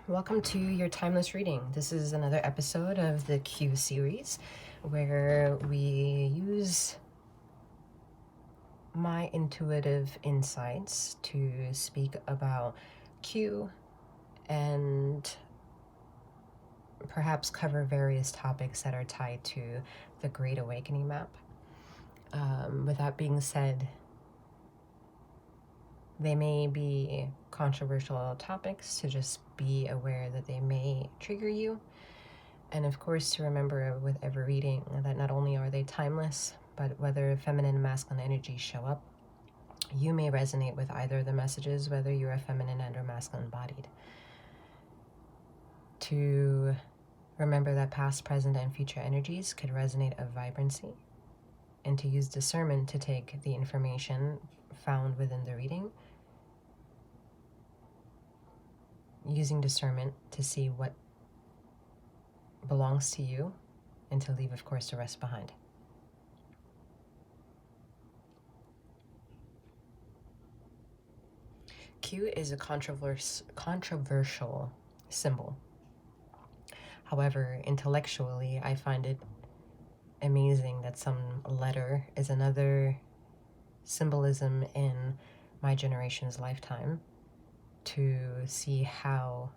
Welcome to your timeless reading. This is another episode of the Q series where we use my intuitive insights to speak about Q and perhaps cover various topics that are tied to the Great Awakening map. With that being said, they may be controversial topics, to just be aware that they may trigger you. And of course, to remember with every reading that not only are they timeless, but whether feminine and masculine energies show up, you may resonate with either of the messages, whether you're a feminine and or masculine embodied. To remember that past, present, and future energies could resonate of vibrancy, and to use discernment to take the information found within the reading, using discernment to see what belongs to you, and to leave, of course, the rest behind. Q is a controversial symbol. However, intellectually, I find it amazing that some letter is another symbolism in my generation's lifetime, to see how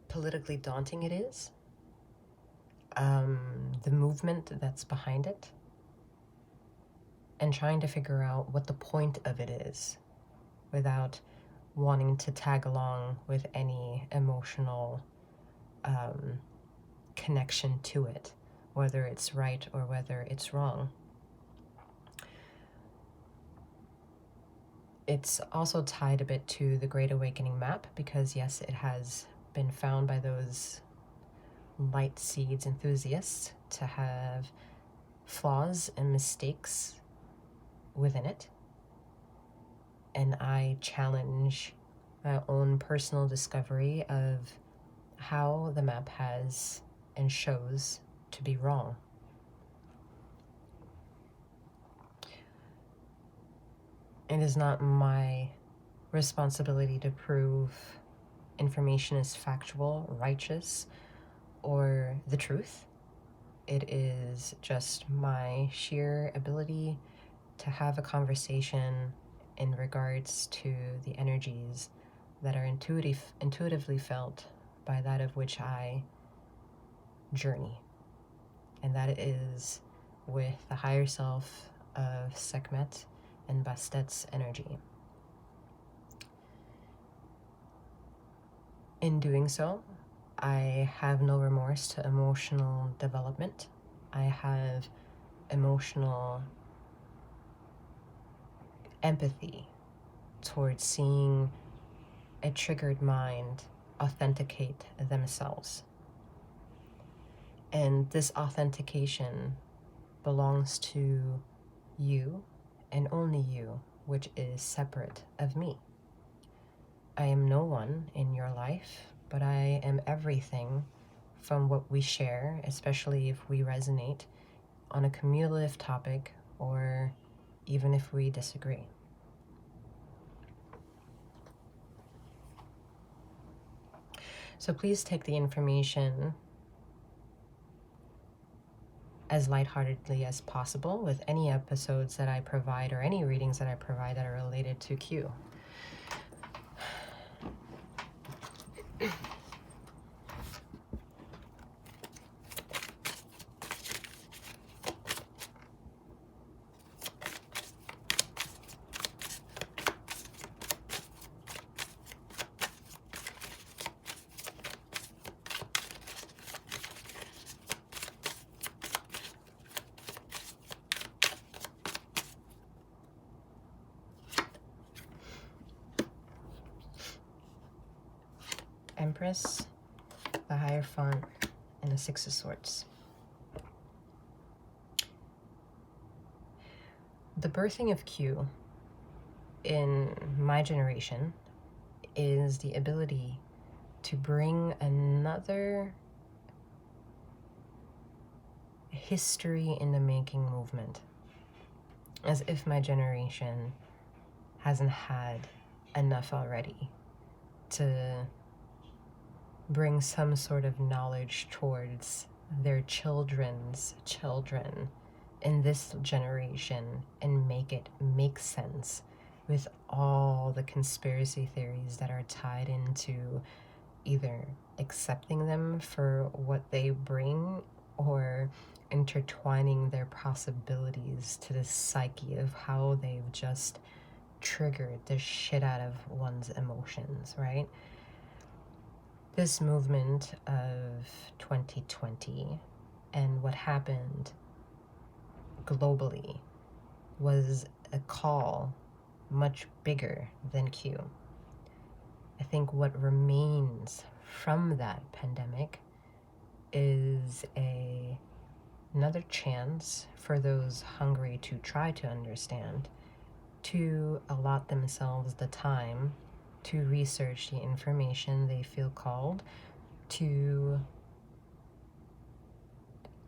politically daunting it is, the movement that's behind it, and trying to figure out what the point of it is without wanting to tag along with any emotional connection to it, whether it's right or whether it's wrong. It's also tied a bit to the Great Awakening map, because yes, it has been found by those light seeds enthusiasts to have flaws and mistakes within it. And I challenge my own personal discovery of how the map has and shows to be wrong. It is not my responsibility to prove information is factual, righteous, or the truth. It is just my sheer ability to have a conversation in regards to the energies that are intuitively felt by that of which I journey. And that is with the higher self of Sekhmet and Bastet's energy. In doing so, I have no remorse to emotional development. I have emotional empathy towards seeing a triggered mind authenticate themselves. And this authentication belongs to you and only you, which is separate of me. I am no one in your life, but I am everything from what we share, especially if we resonate on a cumulative topic or even if we disagree. So please take the information as lightheartedly as possible with any episodes that I provide or any readings that I provide that are related to Q. Empress, the Hierophant, and the Six of Swords. The birthing of Q in my generation is the ability to bring another history in the making movement, as if my generation hasn't had enough already to bring some sort of knowledge towards their children's children in this generation and make it make sense with all the conspiracy theories that are tied into either accepting them for what they bring or intertwining their possibilities to the psyche of how they've just triggered the shit out of one's emotions, right? This movement of 2020 and what happened globally was a call much bigger than Q. I think what remains from that pandemic is another chance for those hungry to try to understand to allot themselves the time to research the information they feel called to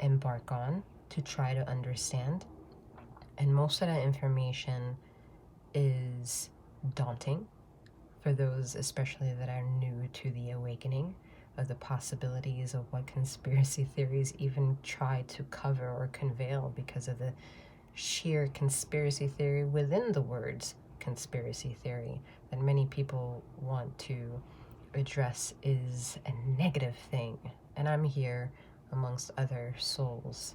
embark on, to try to understand. And most of that information is daunting for those especially that are new to the awakening of the possibilities of what conspiracy theories even try to cover or convey, because of the sheer conspiracy theory within the words conspiracy theory that many people want to address is a negative thing. And I'm here amongst other souls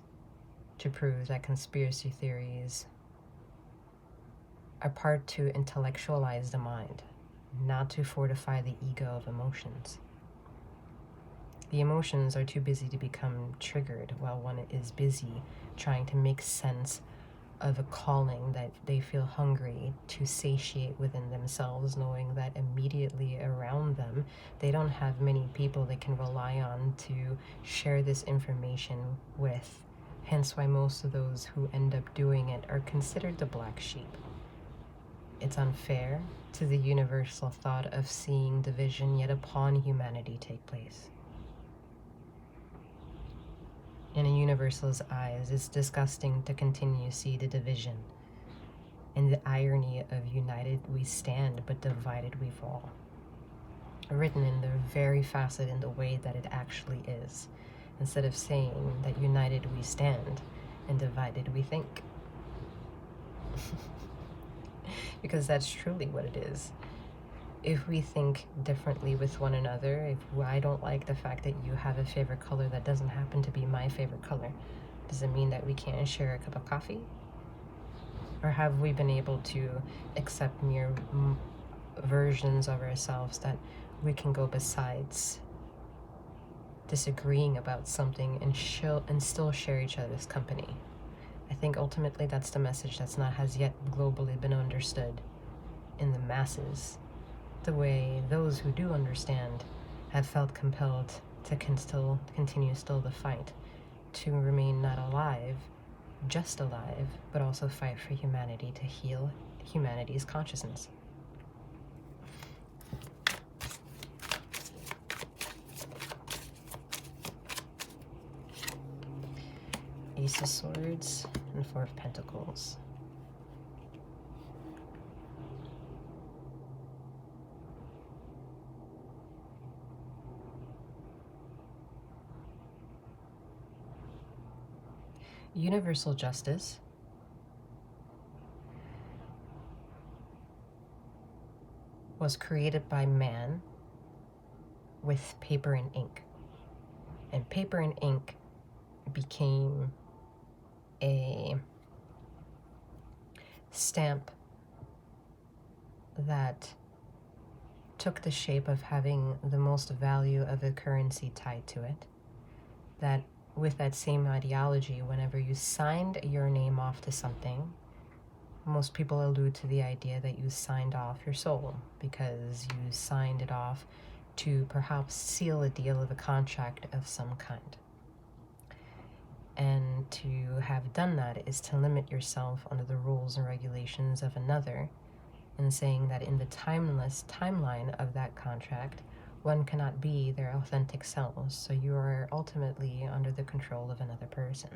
to prove that conspiracy theories are part to intellectualize the mind, not to fortify the ego of emotions. The emotions are too busy to become triggered while one is busy trying to make sense of a calling that they feel hungry to satiate within themselves, knowing that immediately around them they don't have many people they can rely on to share this information with. Hence why most of those who end up doing it are considered the black sheep. It's unfair to the universal thought of seeing division yet upon humanity take place. In a universal's eyes, it's disgusting to continue to see the division and the irony of united we stand, but divided we fall. Written in the very facet in the way that it actually is, instead of saying that united we stand and divided we think. Because that's truly what it is. If we think differently with one another, if I don't like the fact that you have a favorite color that doesn't happen to be my favorite color, does it mean that we can't share a cup of coffee? Or have we been able to accept mere versions of ourselves that we can go besides disagreeing about something and still share each other's company? I think ultimately that's the message that's not has yet globally been understood in the masses, the way those who do understand have felt compelled to continue the fight, to remain not alive, just alive, but also fight for humanity, to heal humanity's consciousness. Ace of Swords and Four of Pentacles. Universal justice was created by man with paper and ink. And paper and ink became a stamp that took the shape of having the most value of a currency tied to it. That with that same ideology, whenever you signed your name off to something, most people allude to the idea that you signed off your soul because you signed it off to perhaps seal a deal of a contract of some kind. And to have done that is to limit yourself under the rules and regulations of another, and saying that in the timeless timeline of that contract, one cannot be their authentic selves, so you are ultimately under the control of another person.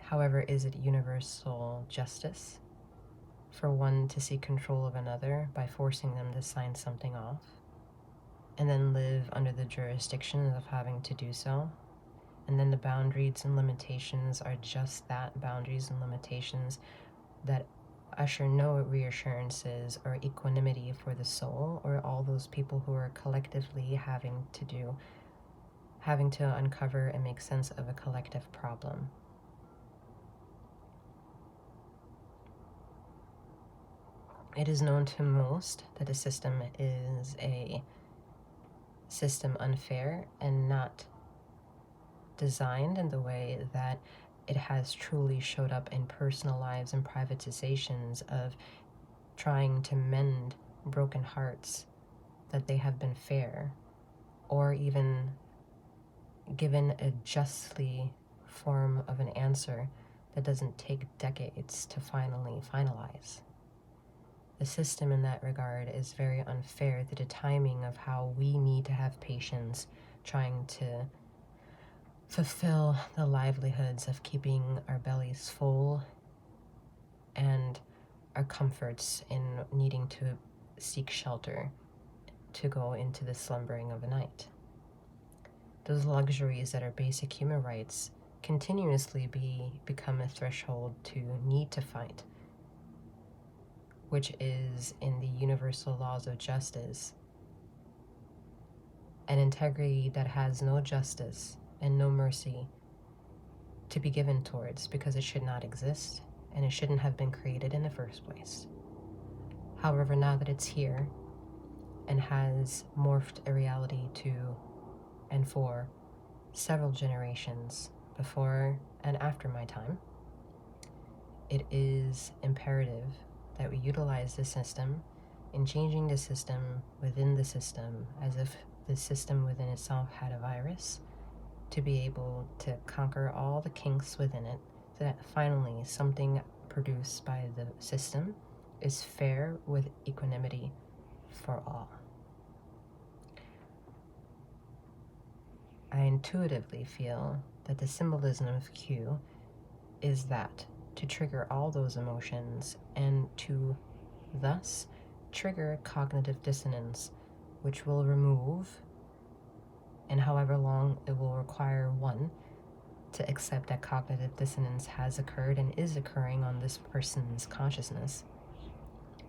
However, is it universal justice for one to seek control of another by forcing them to sign something off and then live under the jurisdiction of having to do so? And then the boundaries and limitations are just that, boundaries and limitations that usher no reassurances or equanimity for the soul or all those people who are collectively having to uncover and make sense of a collective problem. It is known to most that the system is a system unfair and not designed in the way that it has truly showed up in personal lives and privatizations of trying to mend broken hearts, that they have been fair or even given a justly form of an answer that doesn't take decades to finally finalize. The system in that regard is very unfair. The timing of how we need to have patience trying to fulfill the livelihoods of keeping our bellies full and our comforts in needing to seek shelter to go into the slumbering of a night. Those luxuries that are basic human rights continuously become a threshold to need to fight, which is in the universal laws of justice. An integrity that has no justice and no mercy to be given towards, because it should not exist and it shouldn't have been created in the first place. However, now that it's here and has morphed a reality to and for several generations before and after my time, it is imperative that we utilize the system in changing the system within the system, as if the system within itself had a virus, to be able to conquer all the kinks within it, so that finally something produced by the system is fair with equanimity for all. I intuitively feel that the symbolism of Q is that, to trigger all those emotions and to thus trigger cognitive dissonance, which will remove, and however long it will require one to accept that cognitive dissonance has occurred and is occurring on this person's consciousness,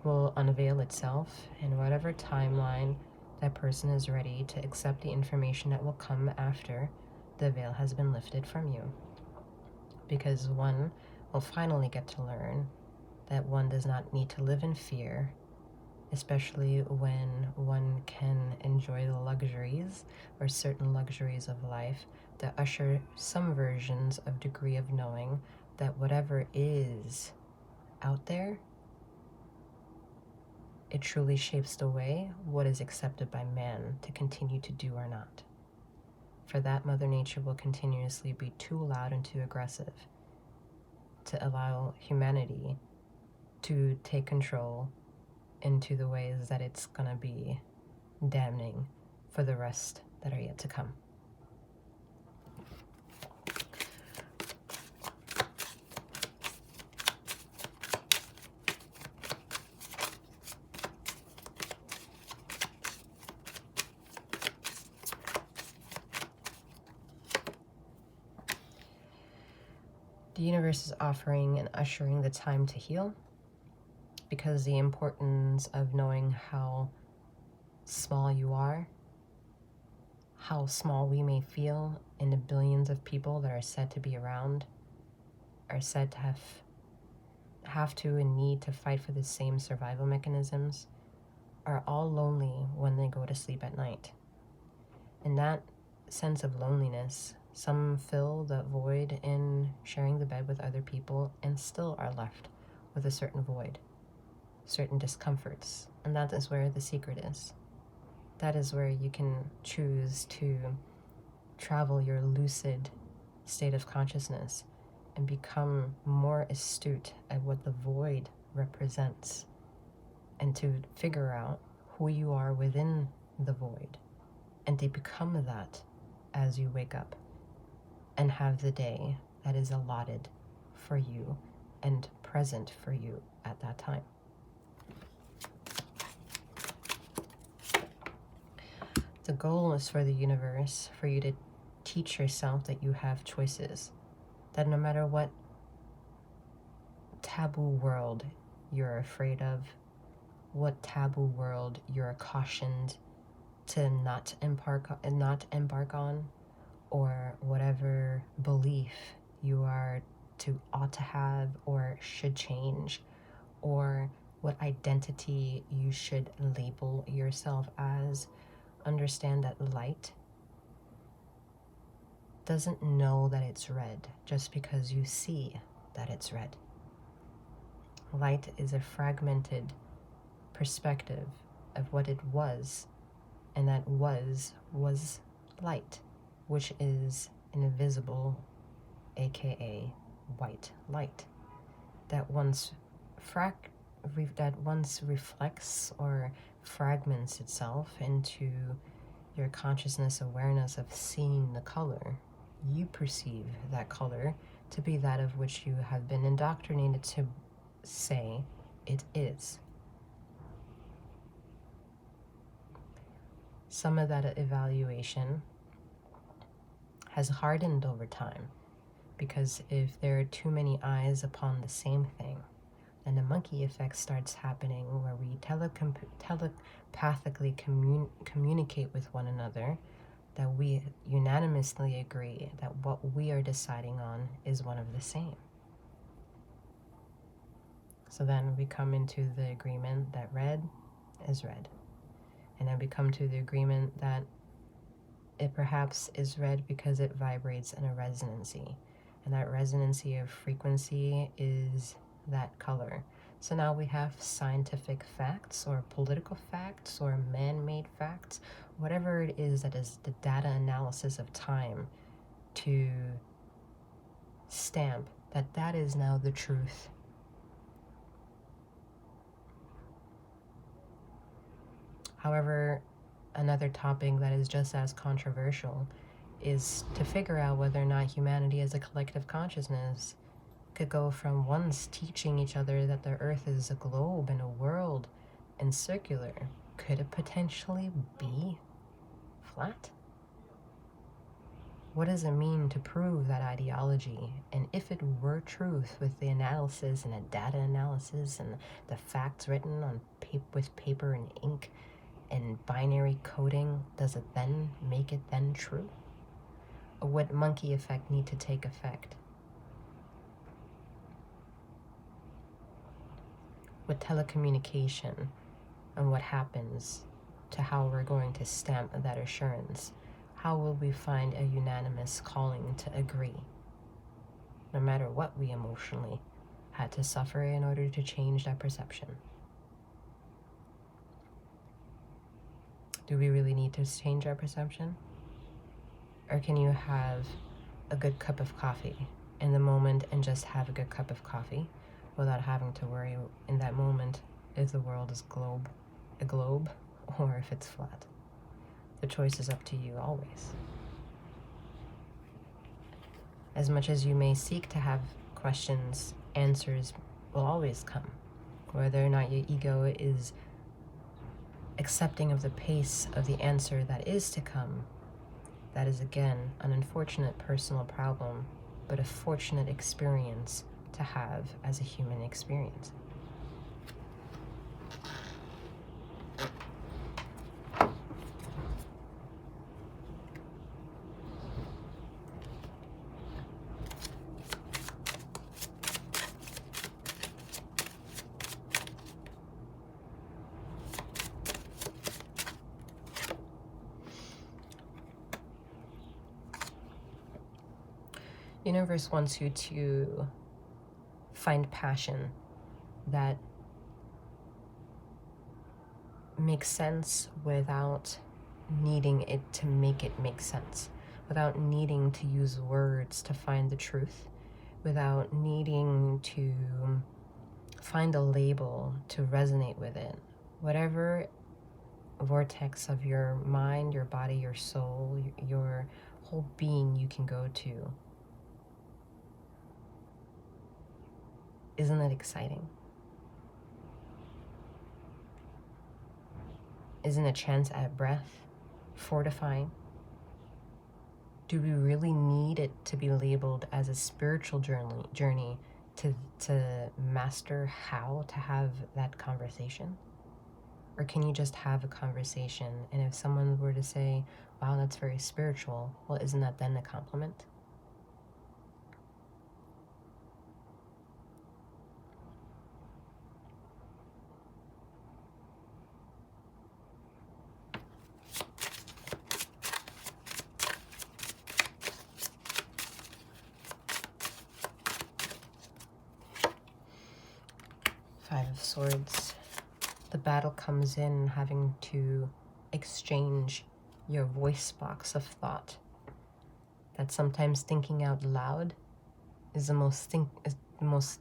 will unveil itself in whatever timeline that person is ready to accept the information that will come after the veil has been lifted from you. Because one will finally get to learn that one does not need to live in fear, especially when one can enjoy the luxuries or certain luxuries of life that usher some versions of degree of knowing that whatever is out there, it truly shapes the way what is accepted by man to continue to do or not. For that, Mother Nature will continuously be too loud and too aggressive to allow humanity to take control into the ways that it's gonna be damning for the rest that are yet to come. The universe is offering and ushering the time to heal, because the importance of knowing how small you are, how small we may feel in the billions of people that are said to be around, are said to have to and need to fight for the same survival mechanisms, are all lonely when they go to sleep at night. And that sense of loneliness, some fill that void in sharing the bed with other people and still are left with a certain void, certain discomforts. And that is where the secret is. That is where you can choose to travel your lucid state of consciousness and become more astute at what the void represents, and to figure out who you are within the void, and to become that as you wake up and have the day that is allotted for you and present for you at that time. The goal is for the universe, for you to teach yourself that you have choices, that no matter what taboo world you're afraid of, what taboo world you're cautioned to not embark on, or whatever belief you ought to have or should change, or what identity you should label yourself as, understand that light doesn't know that it's red just because you see that it's red. Light is a fragmented perspective of what it was, and that was light, which is invisible, aka white light, that once reflects or fragments itself into your consciousness awareness of seeing the color. You perceive that color to be that of which you have been indoctrinated to say it is. Some of that evaluation has hardened over time, because if there are too many eyes upon the same thing, then the monkey effect starts happening, where we telepathically communicate with one another, that we unanimously agree that what we are deciding on is one of the same. So then we come into the agreement that red is red. And then we come to the agreement that it perhaps is red because it vibrates in a resonancy. And that resonancy of frequency is that color. So now we have scientific facts or political facts or man-made facts, whatever it is that is the data analysis of time, to stamp that that is now the truth. However, another topic that is just as controversial is to figure out whether or not humanity as a collective consciousness could go from once teaching each other that the earth is a globe and a world and circular, could it potentially be flat? What does it mean to prove that ideology? And if it were truth, with the analysis and the data analysis and the facts written on with paper and ink and binary coding, does it then make it then true? Or would monkey effect need to take effect? With telecommunication and what happens to how we're going to stamp that assurance, how will we find a unanimous calling to agree, no matter what we emotionally had to suffer in order to change that perception? Do we really need to change our perception? Or can you have a good cup of coffee in the moment and just have a good cup of coffee without having to worry in that moment if the world is a globe or if it's flat? The choice is up to you always. As much as you may seek to have questions, answers will always come. Whether or not your ego is accepting of the pace of the answer that is to come, that is again an unfortunate personal problem, but a fortunate experience to have as a human experience. Universe wants you to find passion that makes sense without needing it to make it make sense, without needing to use words to find the truth, without needing to find a label to resonate with it. Whatever vortex of your mind, your body, your soul, your whole being you can go to, Isn't it exciting? Isn't a chance at breath fortifying? Do we really need it to be labeled as a spiritual journey to master how to have that conversation? Or can you just have a conversation, and if someone were to say, wow, that's very spiritual, well, isn't that then a compliment? Five of Swords. The battle comes in having to exchange your voice box of thought. That sometimes thinking out loud is the most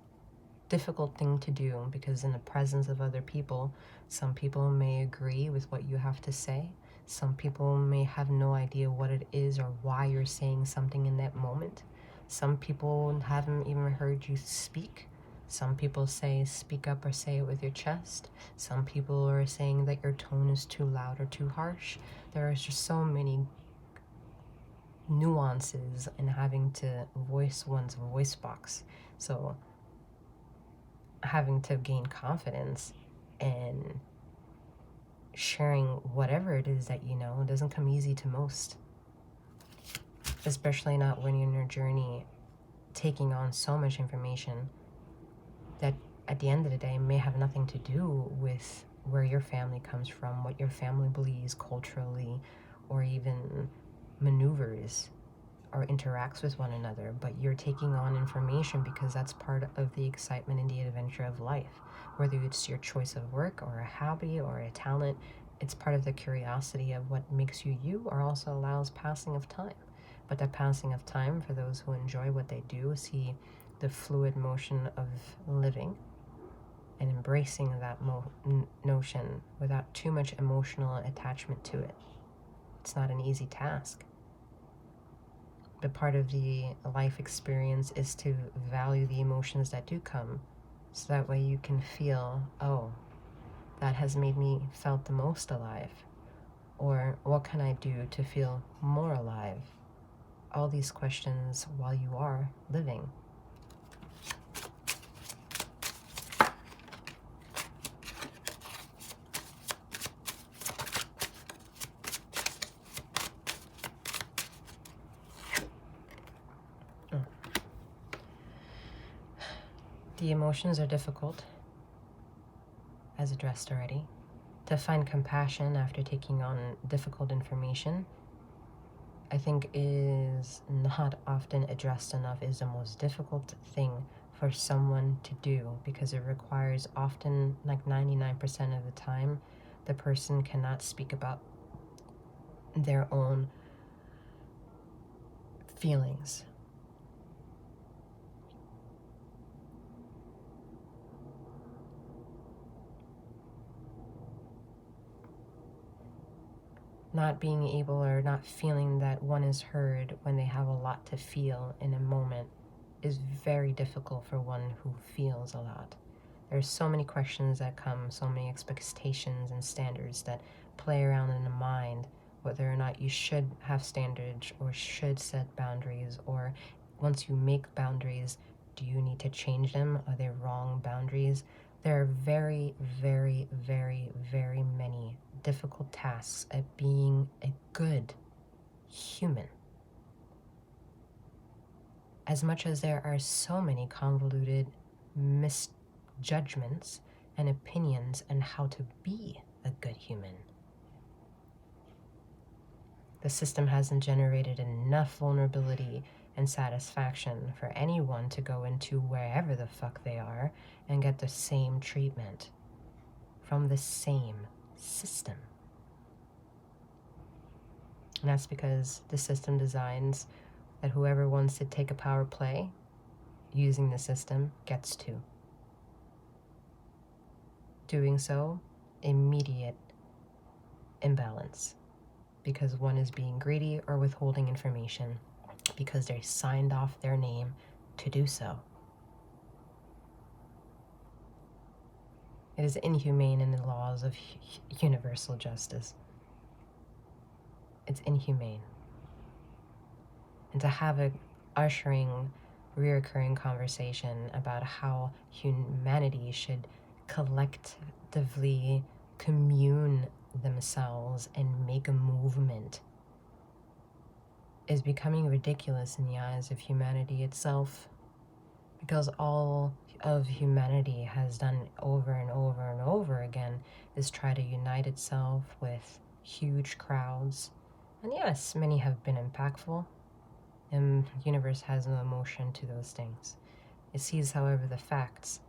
difficult thing to do, because in the presence of other people, some people may agree with what you have to say. Some people may have no idea what it is or why you're saying something in that moment. Some people haven't even heard you speak. Some people say speak up or say it with your chest. Some people are saying that your tone is too loud or too harsh. There are just so many nuances in having to voice one's voice box. So having to gain confidence and sharing whatever it is that you know doesn't come easy to most, especially not when you're in your journey taking on so much information that at the end of the day may have nothing to do with where your family comes from, what your family believes culturally, or even maneuvers or interacts with one another, but you're taking on information because that's part of the excitement and the adventure of life. Whether it's your choice of work or a hobby or a talent, it's part of the curiosity of what makes you you, or also allows passing of time. But that passing of time, for those who enjoy what they do, see the fluid motion of living and embracing that notion without too much emotional attachment to it. It's not an easy task. But part of the life experience is to value the emotions that do come, so that way you can feel, oh, that has made me felt the most alive, or what can I do to feel more alive? All these questions while you are living. The emotions are difficult, as addressed already. To find compassion after taking on difficult information, I think is not often addressed enough, is the most difficult thing for someone to do, because it requires often, like 99% of the time, the person cannot speak about their own feelings. Not being able or not feeling that one is heard when they have a lot to feel in a moment is very difficult for one who feels a lot. There's so many questions that come, so many expectations and standards that play around in the mind, whether or not you should have standards or should set boundaries, or once you make boundaries, do you need to change them? Are they wrong boundaries? There are very, very, very, very many difficult tasks at being a good human. As much as there are so many convoluted misjudgments and opinions on how to be a good human, the system hasn't generated enough vulnerability and satisfaction for anyone to go into wherever the fuck they are and get the same treatment from the same system. And that's because the system designs that whoever wants to take a power play using the system gets to. Doing so, immediate imbalance, because one is being greedy or withholding information because they signed off their name to do so. It is inhumane in the laws of universal justice. It's inhumane. And to have a ushering, reoccurring conversation about how humanity should collectively commune themselves and make a movement is becoming ridiculous in the eyes of humanity itself, because all of humanity has done over and over and over again is try to unite itself with huge crowds. And yes, many have been impactful, and the universe has no emotion to those things. It sees, however, the facts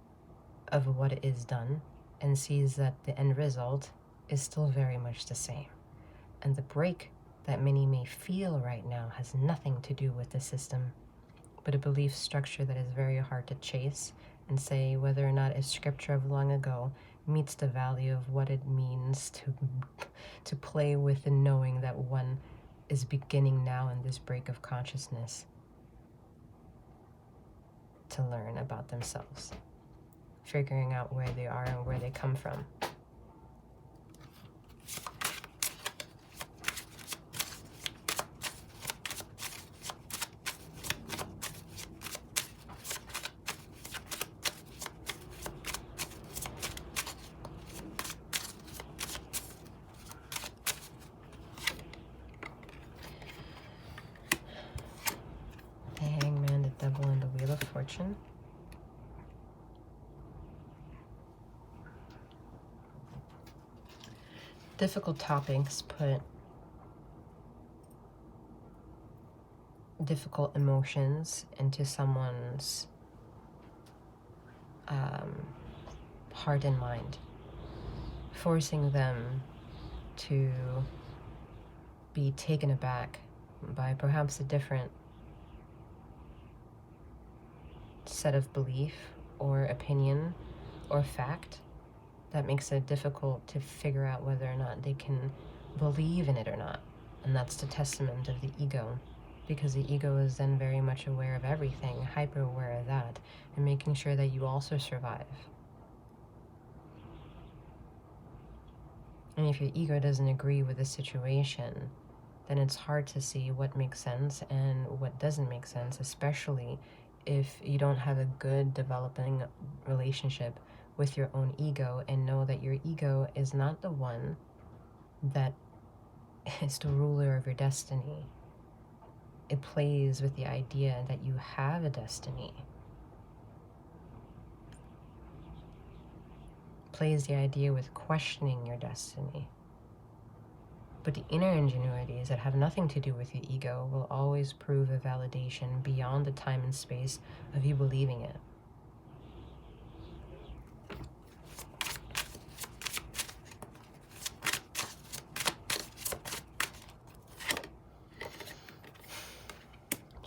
of what it is done and sees that the end result is still very much the same. And the break that many may feel right now has nothing to do with the system, but a belief structure that is very hard to chase and say whether or not a scripture of long ago meets the value of what it means to play with the knowing that one is beginning now in this break of consciousness to learn about themselves, figuring out where they are and where they come from. The Hangman, the Devil, and the Wheel of Fortune. Difficult topics put difficult emotions into someone's heart and mind, forcing them to be taken aback by perhaps a different set of belief or opinion or fact that makes it difficult to figure out whether or not they can believe in it or not. And that's the testament of the ego, because the ego is then very much aware of everything, hyper aware of that, and making sure that you also survive. And if your ego doesn't agree with the situation, then it's hard to see what makes sense and what doesn't make sense, especially if you don't have a good developing relationship with your own ego and know that your ego is not the one that is the ruler of your destiny. It plays with the idea that you have a destiny. Plays the idea with questioning your destiny. But the inner ingenuities that have nothing to do with your ego will always prove a validation beyond the time and space of you believing it.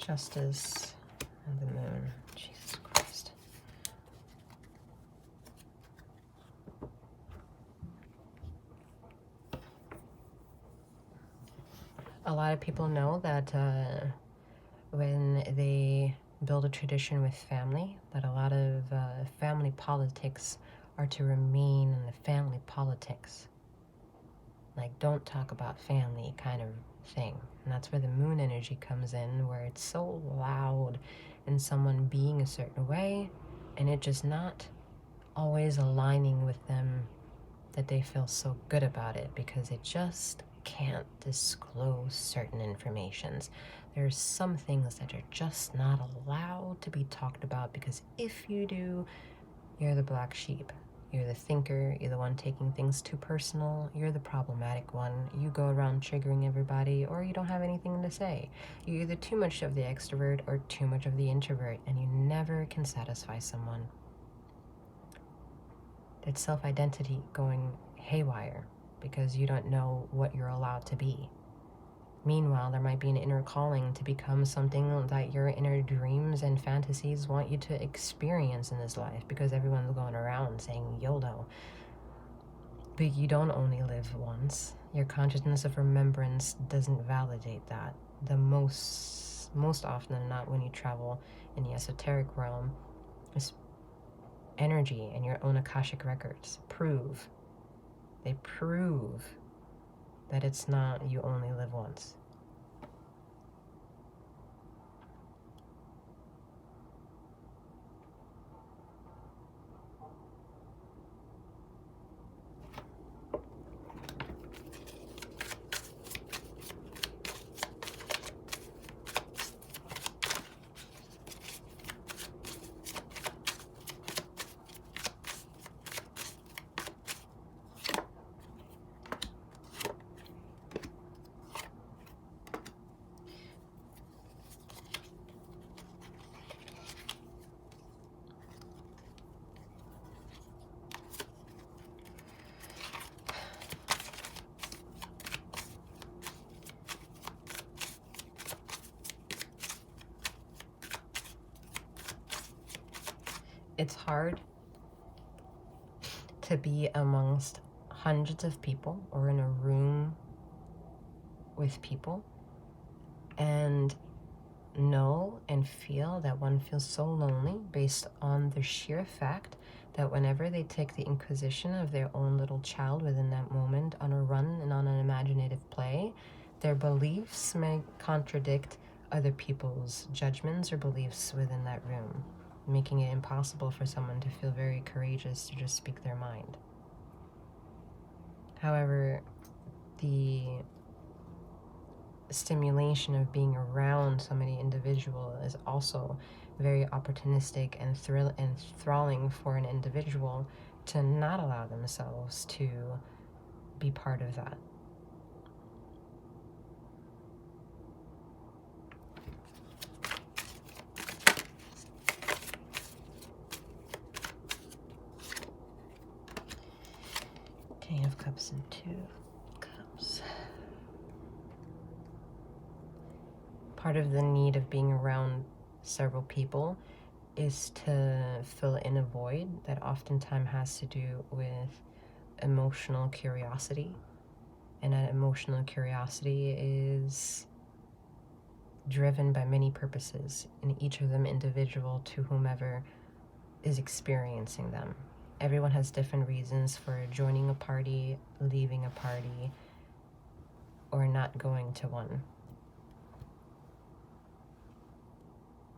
Justice and the Moon. Jesus Christ. A lot of people know that when they build a tradition with family, that a lot of family politics are to remain in the family politics. Like, don't talk about family kind of thing. And that's where the moon energy comes in, where it's so loud in someone being a certain way and it just not always aligning with them, that they feel so good about it because it just can't disclose certain informations. There's some things that are just not allowed to be talked about, because if you do, you're the black sheep. You're the thinker, you're the one taking things too personal, you're the problematic one. You go around triggering everybody, or you don't have anything to say. You're either too much of the extrovert or too much of the introvert, and you never can satisfy someone. It's self-identity going haywire because you don't know what you're allowed to be. Meanwhile, there might be an inner calling to become something that your inner dreams and fantasies want you to experience in this life, because everyone's going around saying YOLO. But you don't only live once. Your consciousness of remembrance doesn't validate that. The most often than not, when you travel in the esoteric realm, energy and your own Akashic records prove that it's not you only live once. It's hard to be amongst hundreds of people or in a room with people and know and feel that one feels so lonely based on the sheer fact that whenever they take the inquisition of their own little child within that moment on a run and on an imaginative play, their beliefs may contradict other people's judgments or beliefs within that room, making it impossible for someone to feel very courageous to just speak their mind. However, the stimulation of being around so many individuals is also very opportunistic and enthralling for an individual to not allow themselves to be part of that. King of Cups and Two of Cups. Part of the need of being around several people is to fill in a void that oftentimes has to do with emotional curiosity. And that emotional curiosity is driven by many purposes, and each of them individual to whomever is experiencing them. Everyone has different reasons for joining a party, leaving a party, or not going to one.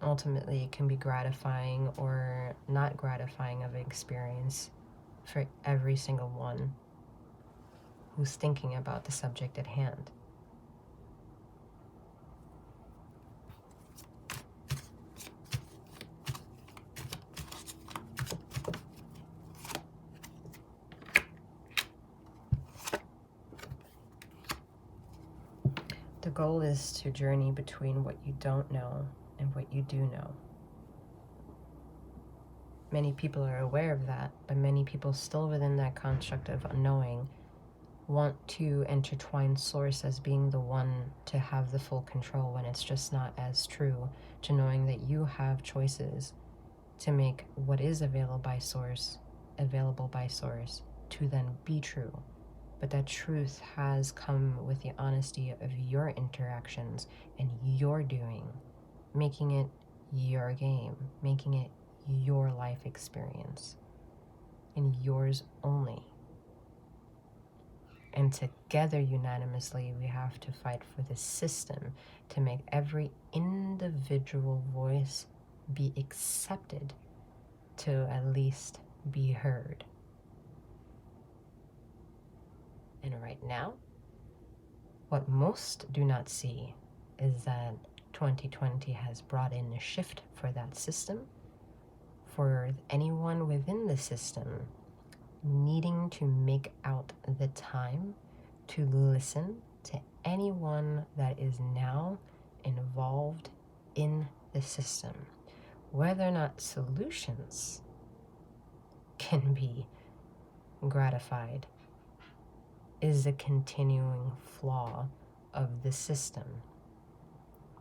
Ultimately, it can be gratifying or not gratifying of an experience for every single one who's thinking about the subject at hand. The goal is to journey between what you don't know and what you do know. Many people are aware of that, but many people still within that construct of unknowing want to intertwine source as being the one to have the full control, when it's just not as true to knowing that you have choices to make what is available by source to then be true. But that truth has come with the honesty of your interactions and your doing, making it your game, making it your life experience, and yours only. And together, unanimously, we have to fight for the system to make every individual voice be accepted, to at least be heard. And right now, what most do not see is that 2020 has brought in a shift for that system, for anyone within the system needing to make out the time to listen to anyone that is now involved in the system. Whether or not solutions can be gratified is a continuing flaw of the system.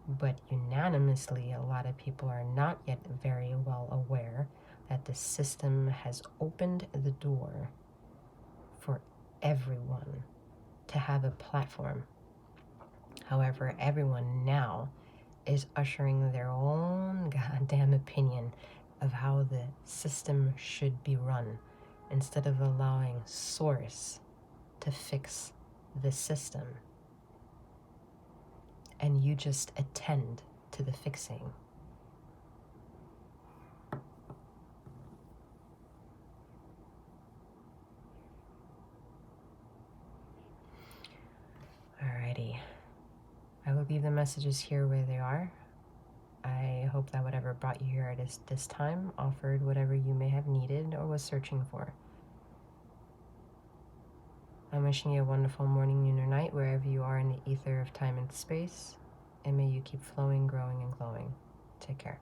But unanimously, a lot of people are not yet very well aware that the system has opened the door for everyone to have a platform. However, everyone now is ushering their own goddamn opinion of how the system should be run, instead of allowing source to fix the system. And you just attend to the fixing. Alrighty. I will leave the messages here where they are. I hope that whatever brought you here at this time offered whatever you may have needed or was searching for. I'm wishing you a wonderful morning, noon, or night, wherever you are in the ether of time and space. And may you keep flowing, growing, and glowing. Take care.